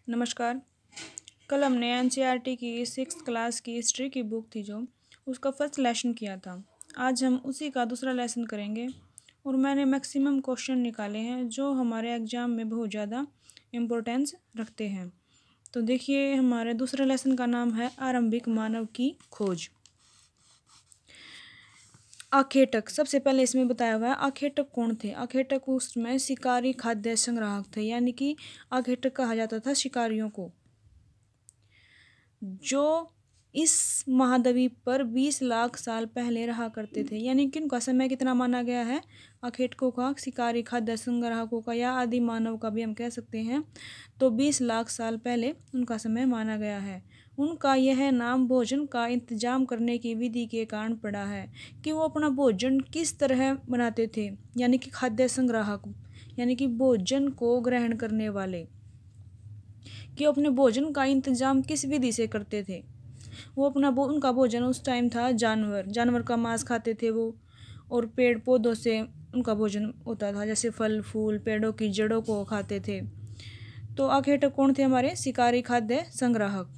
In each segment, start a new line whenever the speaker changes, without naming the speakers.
नमस्कार। कल हमने एनसीईआरटी की 6th क्लास की हिस्ट्री की बुक थी जो उसका फर्स्ट लेसन किया था। आज हम उसी का दूसरा लेसन करेंगे और मैंने मैक्सिमम क्वेश्चन निकाले हैं जो हमारे एग्ज़ाम में बहुत ज़्यादा इम्पोर्टेंस रखते हैं। तो देखिए, हमारे दूसरे लेसन का नाम है आरंभिक मानव की खोज। आखेटक, सबसे पहले इसमें बताया हुआ है आखेटक कौन थे। आखेटक उसमें शिकारी खाद्य संग्राहक थे, यानी कि आखेटक कहा जाता था शिकारियों को, जो इस महाद्वीप पर 20 लाख साल पहले रहा करते थे। यानी कि उनका समय कितना माना गया है आखेटकों का, शिकारी खाद्य संग्राहकों का या आदि मानव का भी हम कह सकते हैं, तो 20 लाख साल पहले उनका समय माना गया है। उनका यह नाम भोजन का इंतजाम करने की विधि के कारण पड़ा है कि वो अपना भोजन किस तरह बनाते थे, यानी कि खाद्य संग्राहक यानी कि भोजन को ग्रहण करने वाले, कि अपने भोजन का इंतजाम किस विधि से करते थे। वो उनका भोजन उस टाइम था जानवर का मांस खाते थे वो, और पेड़ पौधों से उनका भोजन होता था, जैसे फल फूल पेड़ों की जड़ों को खाते थे। तो आखेटक कौन थे हमारे शिकारी खाद्य संग्राहक।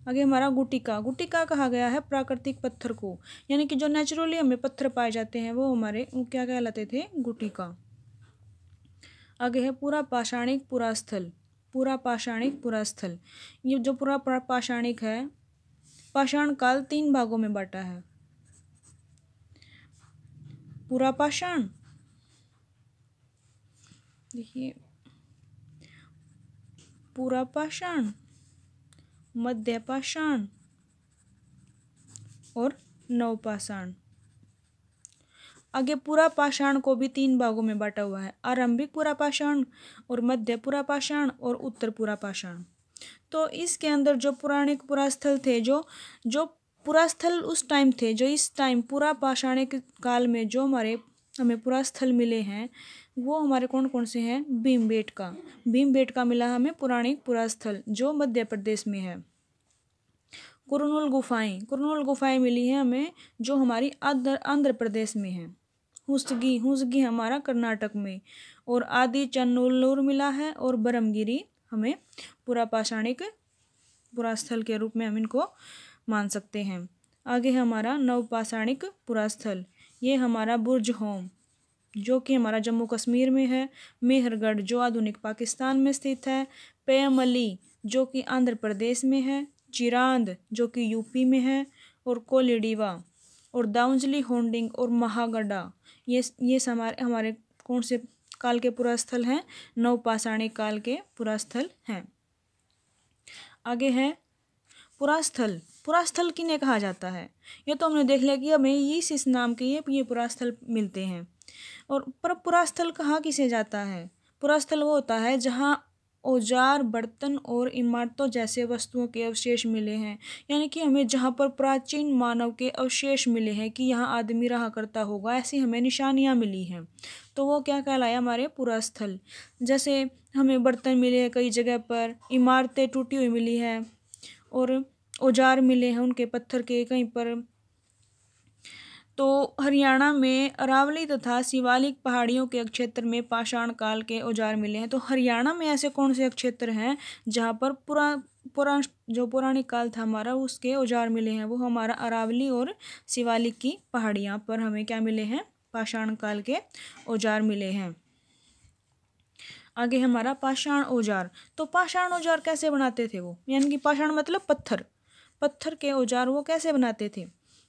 आगे हमारा गुटिका। गुटिका कहा गया है प्राकृतिक पत्थर को, यानी कि जो नेचुरली हमें पत्थर पाए जाते हैं वो क्या कहलाते थे, गुटिका। आगे है पूरा पाषाणिक पुरास्थल। पूरा पाषाणिक पुरास्थल, ये जो पूरा पाषाणिक है, पाषाण काल 3 भागों में बांटा है। पूरा पाषाण, देखिए, पूरा पाषाण, मध्य पाषाण और नवपाषाण। आगे पूरा पाषाण को भी 3 भागों में बांटा हुआ है, आरंभिक पूरा पाषाण और मध्य पूरा पाषाण और उत्तर पूरा पाषाण। तो इसके अंदर जो पुराणिक पुरास्थल थे, जो पुरास्थल उस टाइम थे, जो इस टाइम पूरा पाषाणिक काल में जो हमें पुरास्थल मिले हैं वो हमारे कौन कौन से हैं। भीमबेटका मिला हमें पुराणिक पुरास्थल, जो मध्य प्रदेश में है। कुरनूल गुफाएं मिली हैं हमें, जो हमारी आंध्र प्रदेश में है। हुसगी हमारा कर्नाटक में, और आदि चन्नूर मिला है, और ब्रह्मगिरी हमें पूरा पाषाणिक पुरास्थल के रूप में हम इनको मान सकते हैं। आगे हमारा नवपाषाणिक पुरास्थल, ये हमारा बुर्ज होम, जो कि हमारा जम्मू कश्मीर में है। मेहरगढ़, जो आधुनिक पाकिस्तान में स्थित है। पेयमली, जो कि आंध्र प्रदेश में है। चिरांद, जो कि यूपी में है। और कोलिडिवा और दाउंजली होंडिंग और महागढ़ा, ये हमारे कौन से काल के पुरास्थल हैं, नवपाषाणिक काल के पुरास्थल हैं। आगे है पुरास्थल किन्हें कहा जाता है। ये तो हमने देख लिया कि हमें इस नाम के ये पुरास्थल मिलते हैं। और पुरास्थल कहाँ किसे जाता है। पुरास्थल वो होता है जहाँ औजार, बर्तन और इमारतों जैसे वस्तुओं के अवशेष मिले हैं, यानी कि हमें जहाँ पर प्राचीन मानव के अवशेष मिले हैं कि यहाँ आदमी रहा करता होगा, ऐसी हमें निशानियाँ मिली हैं, तो वो क्या कहलाया, हमारे पुरास्थल। जैसे हमें बर्तन मिले हैं कई जगह पर, इमारतें टूटी हुई मिली है, और औजार मिले हैं उनके पत्थर के कहीं पर। तो हरियाणा में अरावली तथा शिवालिक पहाड़ियों के क्षेत्र में पाषाण काल के औजार मिले हैं। तो हरियाणा में ऐसे कौन से क्षेत्र हैं जहाँ पर जो पौराणिक काल था हमारा, उसके औजार मिले हैं, वो हमारा अरावली और शिवालिक की पहाड़ियाँ पर हमें क्या मिले हैं, पाषाण काल के औजार मिले हैं। आगे हमारा पाषाण औजार। तो पाषाण औजार कैसे बनाते थे वो, यानी कि पाषाण मतलब पत्थर के औजार वो कैसे बनाते थे।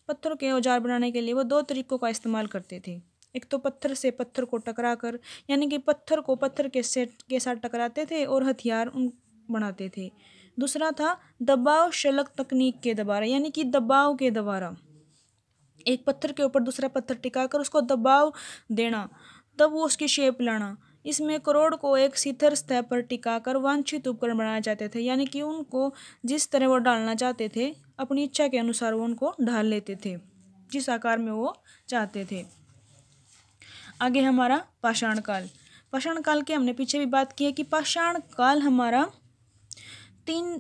पत्थर के औजार बनाने के लिए वो 2 तरीकों का इस्तेमाल करते थे। एक तो पत्थर से पत्थर को टकरा कर, यानी कि पत्थर को पत्थर के साथ टकराते थे और हथियार बनाते थे। दूसरा था दबाव शलक तकनीक के द्वारा, यानी कि दबाव के द्वारा एक पत्थर के ऊपर दूसरा पत्थर टिकाकर उसको दबाव देना, तब वो उसकी शेप लाना। इसमें करोड़ को एक शिखर सतह पर टिकाकर वांछित उपकरण बनाए जाते थे, यानी कि उनको जिस तरह वो डालना चाहते थे अपनी इच्छा के अनुसार वो उनको ढाल लेते थे जिस आकार में वो चाहते थे। आगे हमारा पाषाण काल की हमने पीछे भी बात की है कि पाषाण काल हमारा 3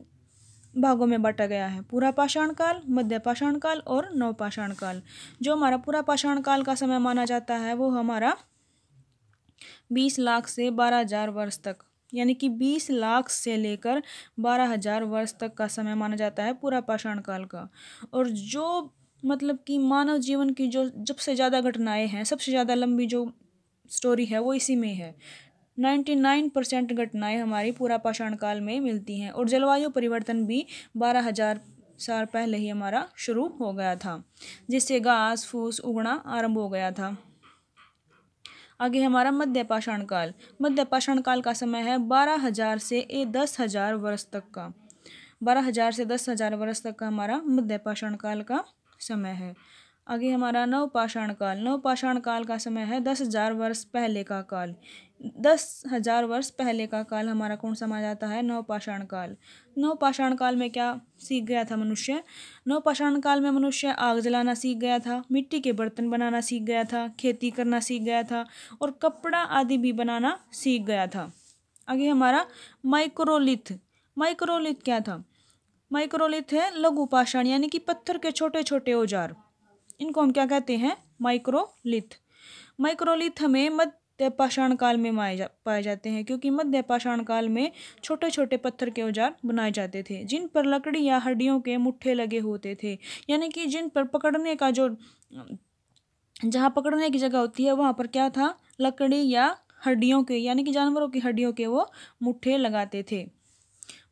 भागों में बांटा गया है, पूरा पाषाण काल, मध्य पाषाण काल और नवपाषाण काल। जो हमारा पूरा पाषाण काल का समय माना जाता है वो हमारा 20 लाख से 12,000 वर्ष तक, यानी कि 20 लाख से लेकर 12,000 वर्ष तक का समय माना जाता है पूरा पाषाण काल का। और जो मतलब कि मानव जीवन की जो सबसे ज़्यादा घटनाएं हैं, सबसे ज़्यादा लंबी जो स्टोरी है वो इसी में है। 99% घटनाएं हमारी पूरा पाषाण काल में मिलती हैं। और जलवायु परिवर्तन भी 12,000 साल पहले ही हमारा शुरू हो गया था, जिससे घास फूस उगना आरंभ हो गया था। आगे हमारा मध्य पाषाण काल। मध्य पाषाण काल का समय है 12,000 से 10,000 वर्ष तक का। 12,000 से 10,000 वर्ष तक का हमारा मध्य पाषाण काल का समय है। आगे हमारा नवपाषाण काल। नवपाषाण काल का समय है 10,000 वर्ष पहले का काल। 10,000 वर्ष पहले का काल हमारा कौन सा माना जाता है? नवपाषाण काल। नवपाषाण काल में क्या सीख गया था मनुष्य? नवपाषाण काल में मनुष्य आग जलाना सीख गया था, मिट्टी के बर्तन बनाना सीख गया था, खेती करना सीख गया था और कपड़ा आदि भी बनाना सीख गया था। आगे हमारा माइक्रोलिथ। माइक्रोलिथ क्या था? माइक्रोलिथ है लघु पाषाण, यानी कि पत्थर के छोटे छोटे औजार। इनको हम क्या कहते हैं? माइक्रोलिथ। माइक्रोलिथ हमें मध्य पाषाण काल में पाए जाते हैं, क्योंकि मध्य पाषाण काल में छोटे छोटे पत्थर के औजार बनाए जाते थे, जिन पर लकड़ी या हड्डियों के मुट्ठे लगे होते थे। यानी कि जिन पर पकड़ने का जो जहाँ पकड़ने की जगह होती है वहाँ पर क्या था? लकड़ी या हड्डियों के, यानी कि जानवरों की हड्डियों के वो मुट्ठे लगाते थे।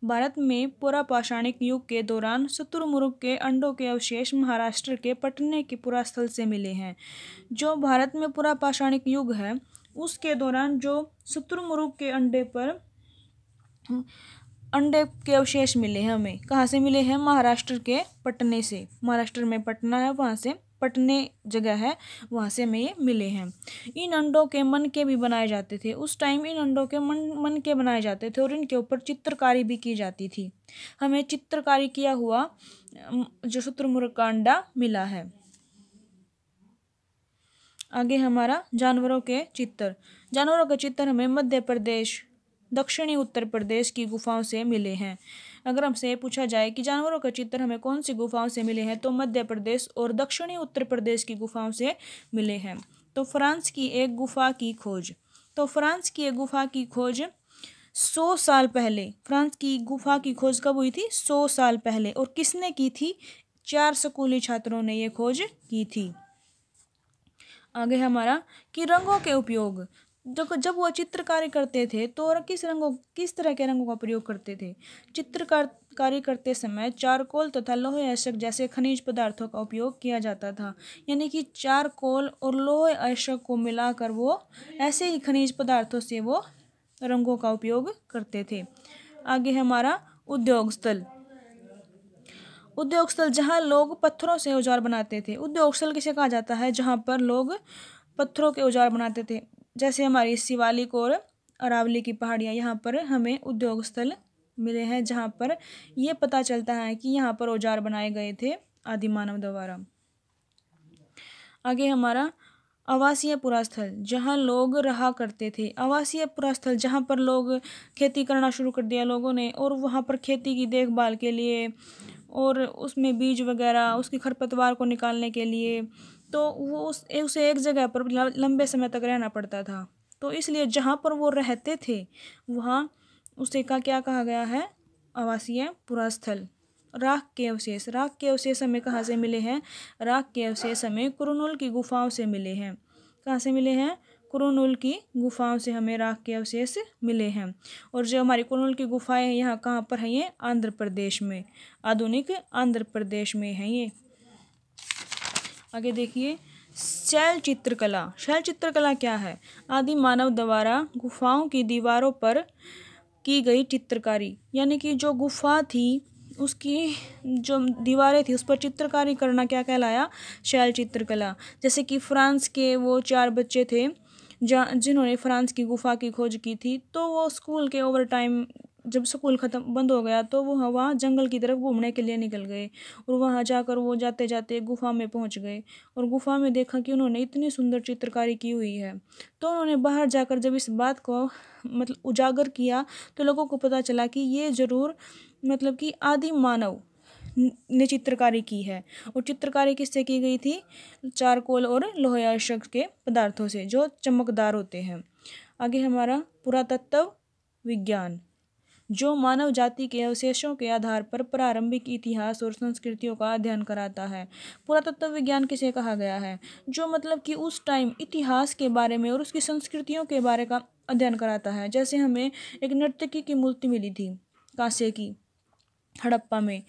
भारत में पुरापाषाणिक युग के दौरान शुतुरमुर्ग के अंडों के अवशेष महाराष्ट्र के पटने के पुरास्थल से मिले हैं। जो भारत में पुरापाषाणिक युग है उसके दौरान जो शुतुरमुर्ग के अंडे के अवशेष मिले हैं, हमें कहाँ से मिले हैं? महाराष्ट्र के पटने से। महाराष्ट्र में पटना है, वहाँ से पटने जगह है, वहाँ से हमें ये मिले हैं। इन अंडों के मन के भी बनाए जाते थे। उस टाइम इन अंडों के मन के बनाए जाते थे और इनके ऊपर चित्रकारी भी की जाती थी। हमें चित्रकारी किया हुआ जो शुतुरमुर्ग का अंडा मिला है। आगे हमारा जानवरों के चित्र। जानवरों के चित्र हमें मध्य प्रदेश, दक्षिणी उत्तर प्रदेश की गुफाओं से मिले हैं। अगर हमसे पूछा जाए कि जानवरों के चित्र हमें कौन सी गुफाओं से मिले हैं, तो मध्य प्रदेश और दक्षिणी उत्तर प्रदेश की गुफाओं से मिले हैं। तो फ्रांस की एक गुफा की खोज। तो फ्रांस की एक गुफा की खोज 100 साल पहले, फ्रांस की गुफा की खोज कब हुई थी? 100 साल पहले। और किसने की थी? 4 स्कूली छात्रों ने ये खोज की थी। आगे हमारा कि रंगों के उपयोग। जब वो चित्रकारी करते थे तो किस तरह के रंगों का प्रयोग करते थे? चित्रकारी करते समय चारकोल तथा लौह अयस्क जैसे खनिज पदार्थों का उपयोग किया जाता था। यानी कि चारकोल और लौह अयस्क को मिलाकर वो ऐसे ही खनिज पदार्थों से वो रंगों का उपयोग करते थे। आगे हमारा उद्योग स्थल। उद्योग स्थल जहाँ लोग पत्थरों से औजार बनाते थे। उद्योग स्थल किसे कहा जाता है? जहाँ पर लोग पत्थरों के औजार बनाते थे। जैसे हमारी शिवालिक और अरावली की पहाड़ियाँ, यहाँ पर हमें उद्योग स्थल मिले हैं, जहाँ पर ये पता चलता है कि यहाँ पर औजार बनाए गए थे आदि मानव द्वारा। आगे हमारा आवासीय पुरास्थल, जहाँ लोग रहा करते थे। आवासीय पुरास्थल जहाँ पर लोग खेती करना शुरू कर दिया लोगों ने, और वहाँ पर खेती की देखभाल के लिए और उसमें बीज वगैरह, उसकी खरपतवार को निकालने के लिए, तो वो उसे एक जगह पर लंबे समय तक रहना पड़ता था। तो इसलिए जहाँ पर वो रहते थे वहाँ उसे का क्या कहा गया है? आवासीय पुरास्थल। राख के अवशेष। राख के अवशेष हमें कहाँ से मिले हैं? राख के अवशेष हमें कुरुनुल की गुफाओं से मिले हैं। कहाँ से मिले हैं? कुरुनुल की गुफाओं से हमें राख के अवशेष मिले हैं। और जो हमारी कुरुनुल की गुफाएं हैं, यहाँ कहाँ पर हैं? ये आंध्र प्रदेश में, आधुनिक आंध्र प्रदेश में हैं ये। आगे देखिए शैल चित्रकला। शैल चित्रकला क्या है? आदि मानव द्वारा गुफाओं की दीवारों पर की गई चित्रकारी। यानी कि जो गुफा थी उसकी जो दीवारें थी उस पर चित्रकारी करना क्या कहलाया? शैल चित्रकला। जैसे कि फ्रांस के वो 4 बच्चे थे जिन्होंने फ्रांस की गुफा की खोज की थी, तो वो स्कूल के ओवर टाइम जब स्कूल ख़त्म बंद हो गया तो वो वहाँ जंगल की तरफ घूमने के लिए निकल गए, और वहाँ जाकर वो जाते जाते गुफा में पहुँच गए और गुफा में देखा कि उन्होंने इतनी सुंदर चित्रकारी की हुई है। तो उन्होंने बाहर जाकर जब इस बात को मतलब उजागर किया तो लोगों को पता चला कि ये ज़रूर मतलब कि आदि मानव ने चित्रकारी की है। और चित्रकारी किससे की गई थी? चारकोल और लोह अयस्क के पदार्थों से जो चमकदार होते हैं। आगे हमारा पुरातत्व विज्ञान, जो मानव जाति के अवशेषों के आधार पर प्रारंभिक इतिहास और संस्कृतियों का अध्ययन कराता है। पुरातत्व विज्ञान किसे कहा गया है? जो मतलब कि उस टाइम इतिहास के बारे में और उसकी संस्कृतियों के बारे का अध्ययन कराता है। जैसे हमें एक नर्तकी की मूर्ति मिली थी कांसे की, हड़प्पा में,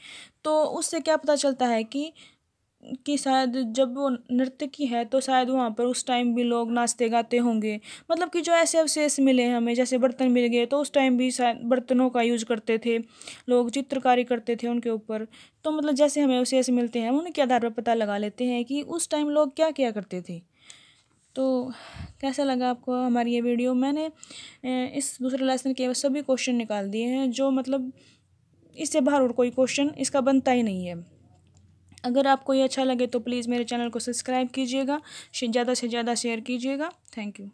तो उससे क्या पता चलता है कि शायद जब वो नर्तकी है तो शायद वहाँ पर उस टाइम भी लोग नाचते गाते होंगे। मतलब कि जो ऐसे अवशेष मिले हमें, जैसे बर्तन मिल गए, तो उस टाइम भी शायद बर्तनों का यूज करते थे लोग, चित्रकारी करते थे उनके ऊपर। तो मतलब जैसे हमें अवशेष मिलते हैं उनके आधार पर पता लगा लेते हैं कि उस टाइम लोग क्या क्या करते थे। तो कैसा लगा आपको हमारी ये वीडियो? मैंने इस दूसरे लेसन के सभी क्वेश्चन निकाल दिए हैं, जो मतलब इससे बाहर और कोई क्वेश्चन इसका बनता ही नहीं है। अगर आपको ये अच्छा लगे तो प्लीज़ मेरे चैनल को सब्सक्राइब कीजिएगा, ज़्यादा से ज़्यादा शेयर कीजिएगा। Thank you.